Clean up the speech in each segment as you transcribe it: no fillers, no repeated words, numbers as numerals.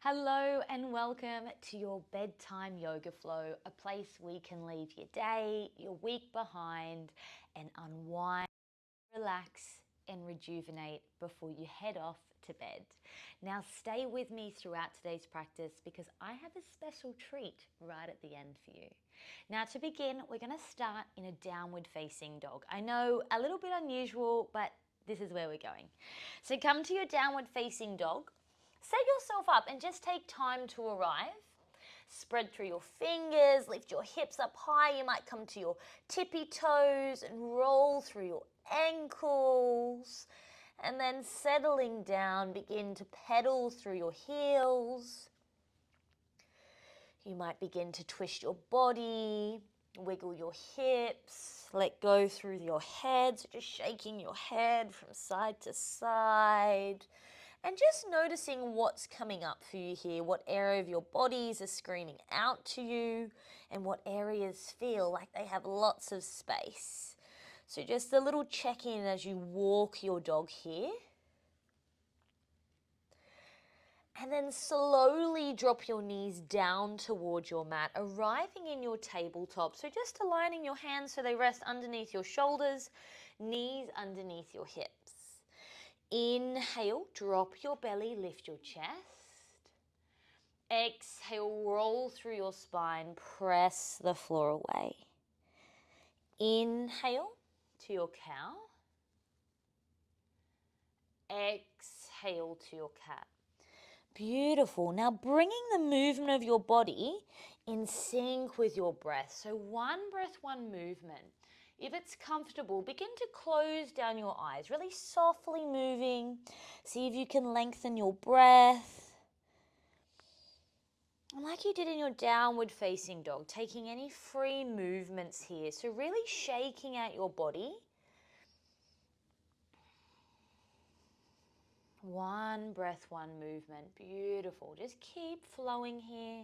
Hello and welcome to your bedtime yoga flow, a place we can leave your day, your week behind and unwind, relax and rejuvenate before you head off to bed. Now stay with me throughout today's practice because I have a special treat right at the end for you. Now to begin, we're going to start in a downward facing dog. I know a little bit unusual, but this is where we're going. So come to your downward facing dog. Set yourself up and just take time to arrive. Spread through your fingers, lift your hips up high. You might come to your tippy toes and roll through your ankles. And then settling down, begin to pedal through your heels. You might begin to twist your body, wiggle your hips, let go through your head. So just shaking your head from side to side. And just noticing what's coming up for you here, what area of your bodies are screaming out to you, and what areas feel like they have lots of space. So just a little check-in as you walk your dog here. And then slowly drop your knees down towards your mat, arriving in your tabletop. So just aligning your hands so they rest underneath your shoulders, knees underneath your hips. Inhale, drop your belly, lift your chest. Exhale, roll through your spine, press the floor away. Inhale to your cow. Exhale to your cat. Beautiful. Now bringing the movement of your body in sync with your breath. So one breath, one movement. If it's comfortable, begin to close down your eyes, really softly moving. See if you can lengthen your breath. And like you did in your downward facing dog, taking any free movements here. So really shaking out your body. One breath, one movement. Beautiful. Just keep flowing here.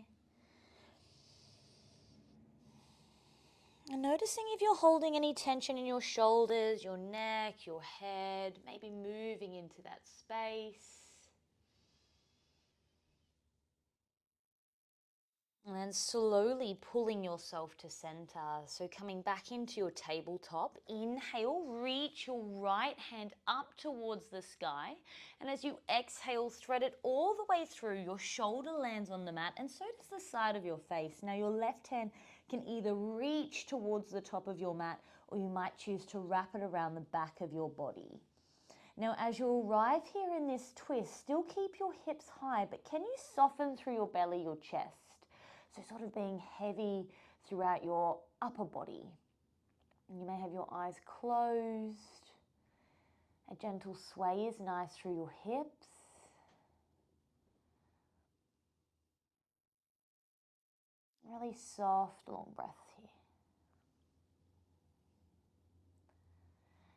And noticing if you're holding any tension in your shoulders, your neck, your head, maybe moving into that space. And then slowly pulling yourself to center. So coming back into your tabletop, inhale, reach your right hand up towards the sky. And as you exhale, thread it all the way through. Your shoulder lands on the mat and so does the side of your face. Now your left hand can either reach towards the top of your mat or you might choose to wrap it around the back of your body. Now as you arrive here in this twist, still keep your hips high, but can you soften through your belly, your chest? So sort of being heavy throughout your upper body. And you may have your eyes closed. A gentle sway is nice through your hips. Really soft, long breaths here.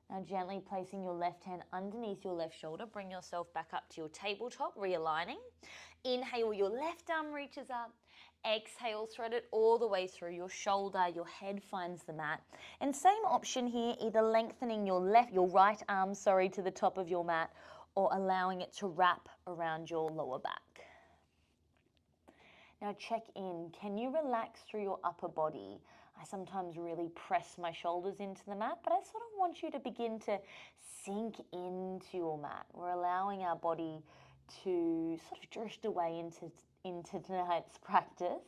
Now gently placing your left hand underneath your left shoulder, bring yourself back up to your tabletop, realigning. Inhale, your left arm reaches up. Exhale, thread it all the way through your shoulder, your head finds the mat. And same option here, either lengthening your right arm, to the top of your mat or allowing it to wrap around your lower back. Now check in, can you relax through your upper body? I sometimes really press my shoulders into the mat, but I sort of want you to begin to sink into your mat. We're allowing our body to sort of drift away into tonight's practice.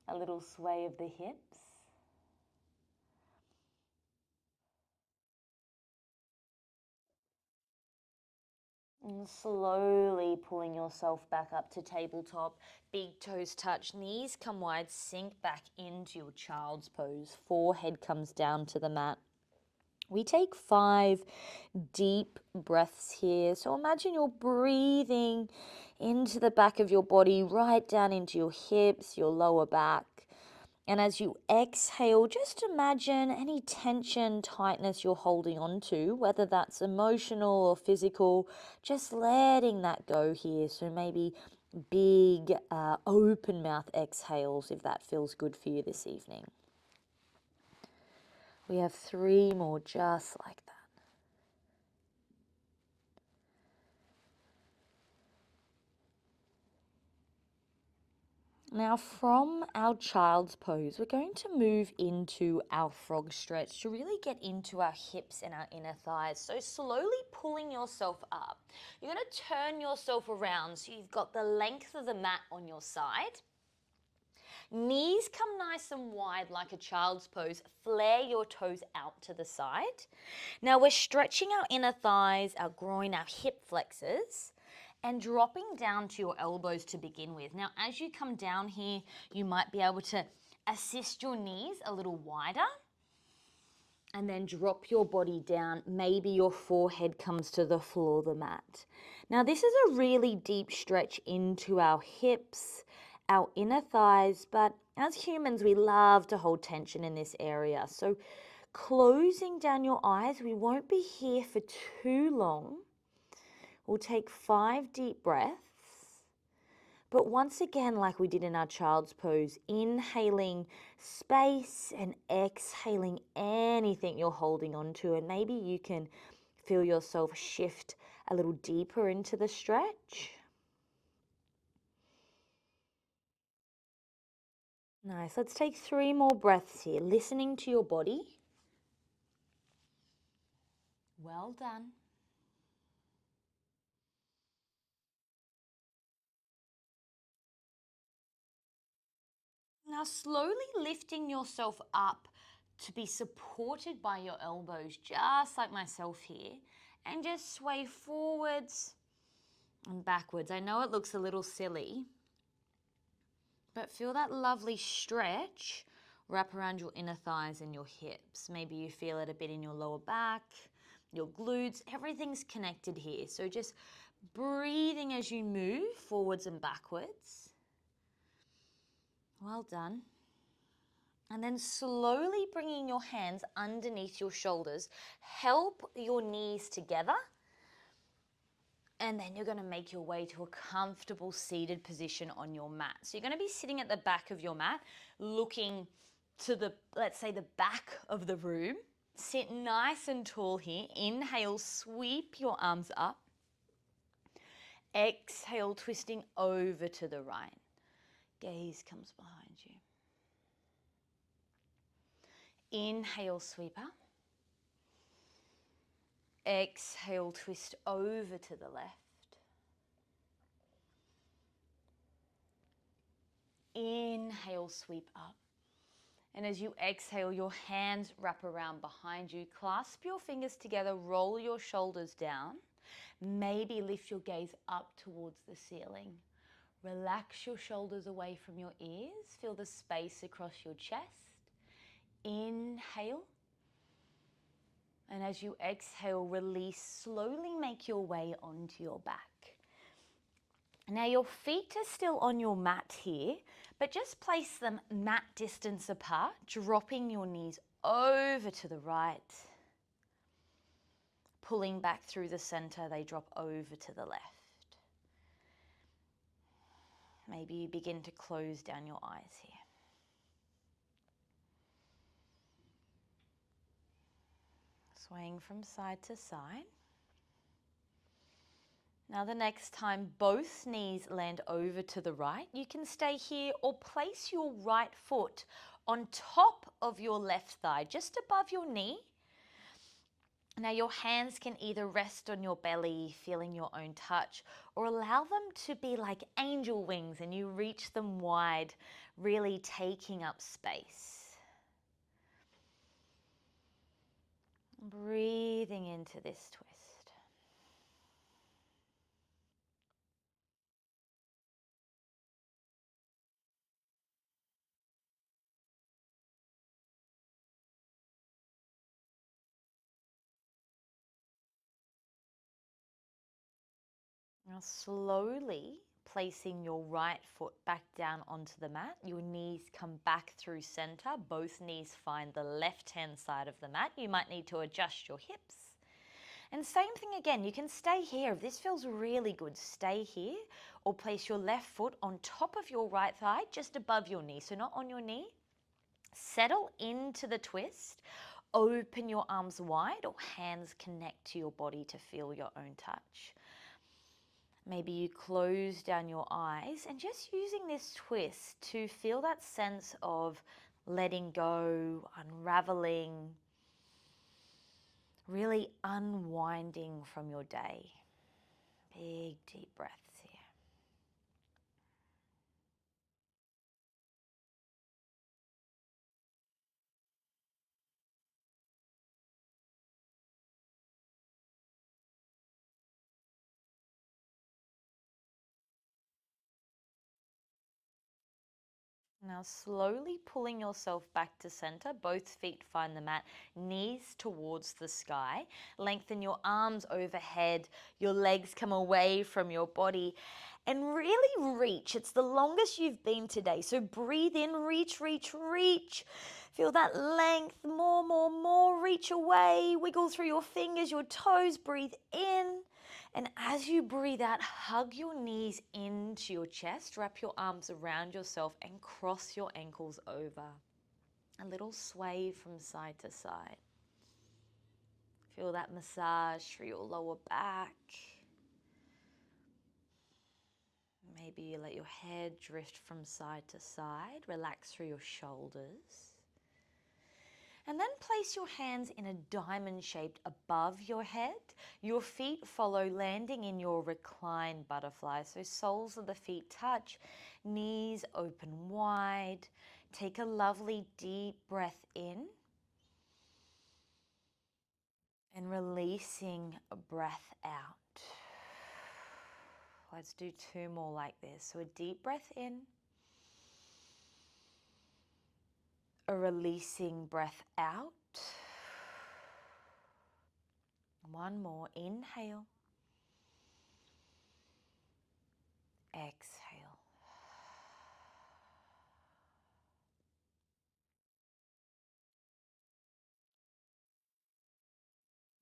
A little sway of the hips. And slowly pulling yourself back up to tabletop. Big toes touch, knees come wide, sink back into your child's pose. Forehead comes down to the mat. We take 5 deep breaths here. So imagine you're breathing into the back of your body, right down into your hips, your lower back. And as you exhale, just imagine any tension, tightness you're holding on to, whether that's emotional or physical, just letting that go here. So maybe big open mouth exhales if that feels good for you this evening. We have 3 more just like that. Now from our child's pose, we're going to move into our frog stretch to really get into our hips and our inner thighs. So slowly pulling yourself up. You're going to turn yourself around so you've got the length of the mat on your side. Knees come nice and wide like a child's pose. Flare your toes out to the side. Now we're stretching our inner thighs, our groin, our hip flexors, and dropping down to your elbows to begin with. Now as you come down here, you might be able to assist your knees a little wider and then drop your body down. Maybe your forehead comes to the floor of the mat. Now this is a really deep stretch into our hips, our inner thighs, but as humans we love to hold tension in this area. So closing down your eyes, we won't be here for too long. We'll take 5 deep breaths. But once again, like we did in our child's pose, inhaling space and exhaling anything you're holding on to. And maybe you can feel yourself shift a little deeper into the stretch. Nice. Let's take 3 more breaths here, listening to your body. Well done. Now slowly lifting yourself up to be supported by your elbows, just like myself here, and just sway forwards and backwards. I know it looks a little silly, but feel that lovely stretch wrap around your inner thighs and your hips. Maybe you feel it a bit in your lower back, your glutes, everything's connected here. So just breathing as you move forwards and backwards. Well done. And then slowly bringing your hands underneath your shoulders. Help your knees together. And then you're going to make your way to a comfortable seated position on your mat. So you're going to be sitting at the back of your mat, looking to the, let's say, the back of the room. Sit nice and tall here. Inhale, sweep your arms up. Exhale, twisting over to the right. Gaze comes behind you. Inhale, sweep up. Exhale, twist over to the left. Inhale, sweep up. And as you exhale, your hands wrap around behind you. Clasp your fingers together, roll your shoulders down. Maybe lift your gaze up towards the ceiling. Relax your shoulders away from your ears. Feel the space across your chest. Inhale. And as you exhale, release, slowly make your way onto your back. Now your feet are still on your mat here, but just place them mat distance apart, dropping your knees over to the right. Pulling back through the center, they drop over to the left. Maybe you begin to close down your eyes here. Swaying from side to side. Now the next time both knees land over to the right, you can stay here or place your right foot on top of your left thigh, just above your knee. Now your hands can either rest on your belly, feeling your own touch, or allow them to be like angel wings and you reach them wide, really taking up space. Breathing into this twist. Now slowly placing your right foot back down onto the mat. Your knees come back through center. Both knees find the left-hand side of the mat. You might need to adjust your hips. And same thing again, you can stay here. If this feels really good, stay here or place your left foot on top of your right thigh, just above your knee. So not on your knee. Settle into the twist. Open your arms wide or hands connect to your body to feel your own touch. Maybe you close down your eyes and just using this twist to feel that sense of letting go, unraveling, really unwinding from your day. Big deep breaths here. Now slowly pulling yourself back to center, both feet find the mat, knees towards the sky. Lengthen your arms overhead, your legs come away from your body and really reach. It's the longest you've been today. So breathe in, reach, reach, reach. Feel that length, more, reach away. Wiggle through your fingers, your toes, breathe in. And as you breathe out, hug your knees into your chest, wrap your arms around yourself and cross your ankles over. A little sway from side to side. Feel that massage through your lower back. Maybe you let your head drift from side to side, relax through your shoulders. And then place your hands in a diamond shaped above your head. Your feet follow, landing in your reclined butterfly. So soles of the feet touch, knees open wide. Take a lovely deep breath in. And releasing a breath out. Let's do 2 more like this. So a deep breath in. A releasing breath out. 1 more, inhale, exhale.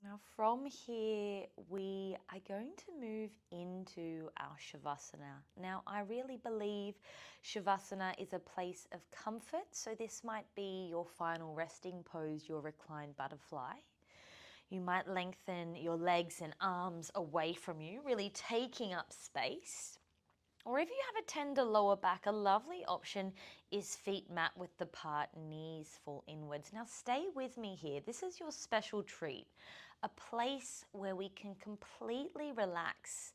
Now from here, we are going to move into our Shavasana. Now, I really believe Shavasana is a place of comfort, so this might be your final resting pose, your reclined butterfly. You might lengthen your legs and arms away from you, really taking up space. Or if you have a tender lower back, a lovely option is feet mat width apart, knees fall inwards. Now stay with me here. This is your special treat, a place where we can completely relax,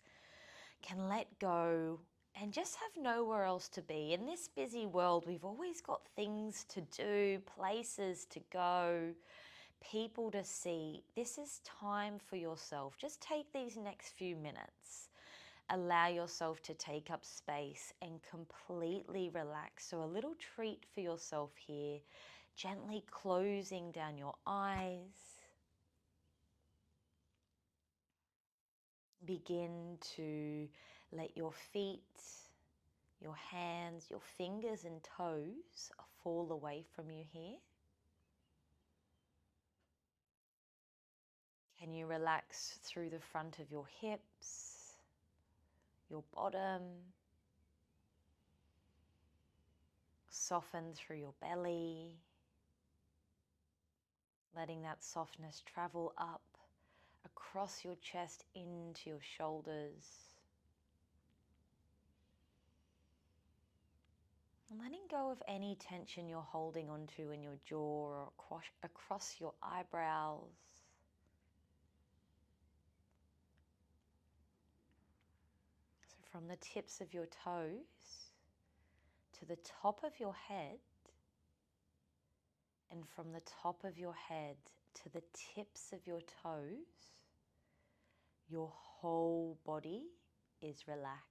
can let go, and just have nowhere else to be. In this busy world, we've always got things to do, places to go, people to see. This is time for yourself. Just take these next few minutes. Allow yourself to take up space and completely relax. So a little treat for yourself here. Gently closing down your eyes. Begin to let your feet, your hands, your fingers and toes fall away from you here. Can you relax through the front of your hips, your bottom? Soften through your belly, letting that softness travel up across your chest into your shoulders. And letting go of any tension you're holding onto in your jaw or across your eyebrows. So from the tips of your toes to the top of your head, and from the top of your head to the tips of your toes, your whole body is relaxed.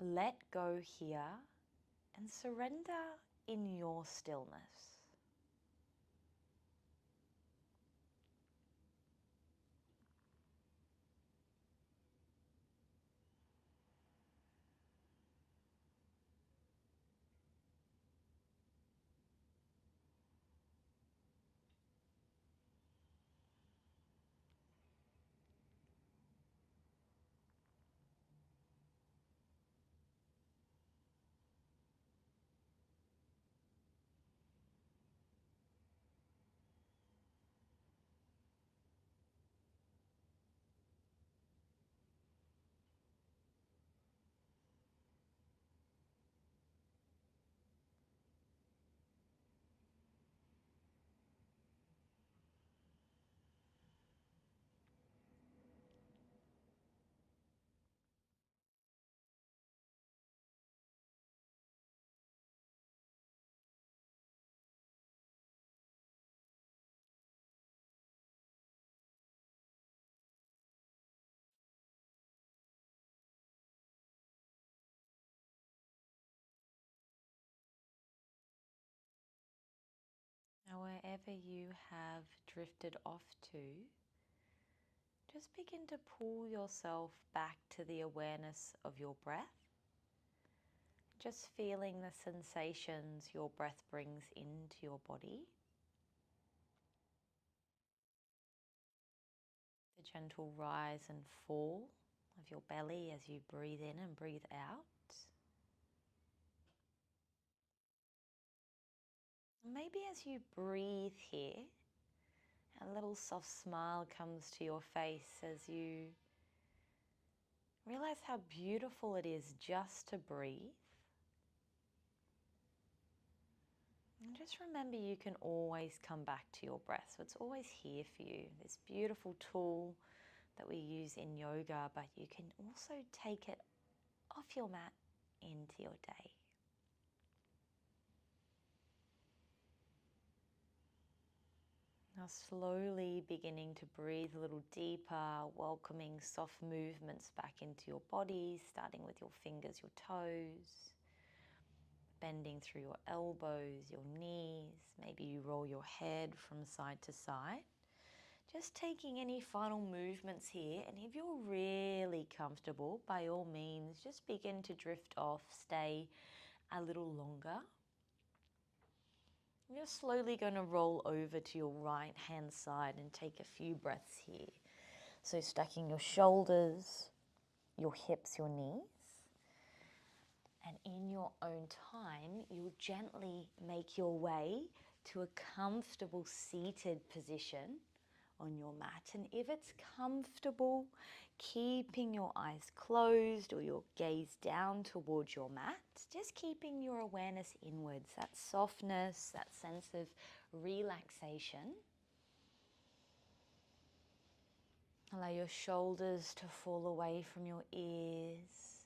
Let go here and surrender in your stillness. Now, wherever you have drifted off to, just begin to pull yourself back to the awareness of your breath. Just feeling the sensations your breath brings into your body. The gentle rise and fall of your belly as you breathe in and breathe out. Maybe as you breathe here, a little soft smile comes to your face as you realize how beautiful it is just to breathe. And just remember, you can always come back to your breath. So it's always here for you. This beautiful tool that we use in yoga, but you can also take it off your mat into your day. Now slowly beginning to breathe a little deeper, welcoming soft movements back into your body, starting with your fingers, your toes, bending through your elbows, your knees. Maybe you roll your head from side to side. Just taking any final movements here, and if you're really comfortable, by all means, just begin to drift off, stay a little longer. You're slowly going to roll over to your right hand side and take a few breaths here. So stacking your shoulders, your hips, your knees. And in your own time, you'll gently make your way to a comfortable seated position on your mat. And if it's comfortable, keeping your eyes closed or your gaze down towards your mat, just keeping your awareness inwards, that softness, that sense of relaxation. Allow your shoulders to fall away from your ears,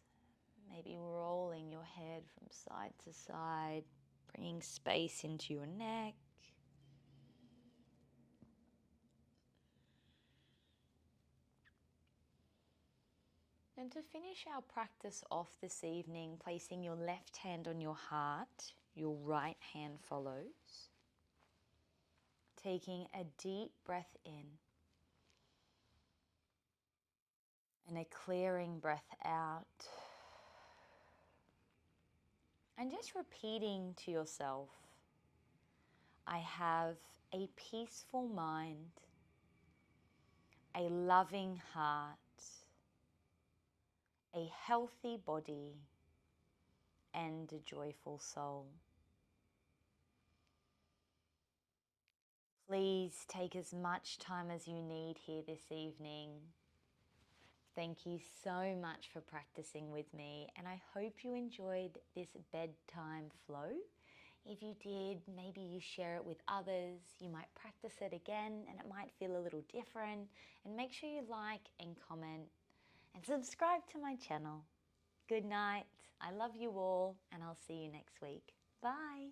maybe rolling your head from side to side, bringing space into your neck. And to finish our practice off this evening, placing your left hand on your heart, your right hand follows. Taking a deep breath in and a clearing breath out. And just repeating to yourself, I have a peaceful mind, a loving heart, a healthy body, and a joyful soul. Please take as much time as you need here this evening. Thank you so much for practicing with me, and I hope you enjoyed this bedtime flow. If you did, maybe you share it with others. You might practice it again and it might feel a little different. And make sure you like and comment and subscribe to my channel. Good night. I love you all, and I'll see you next week. Bye.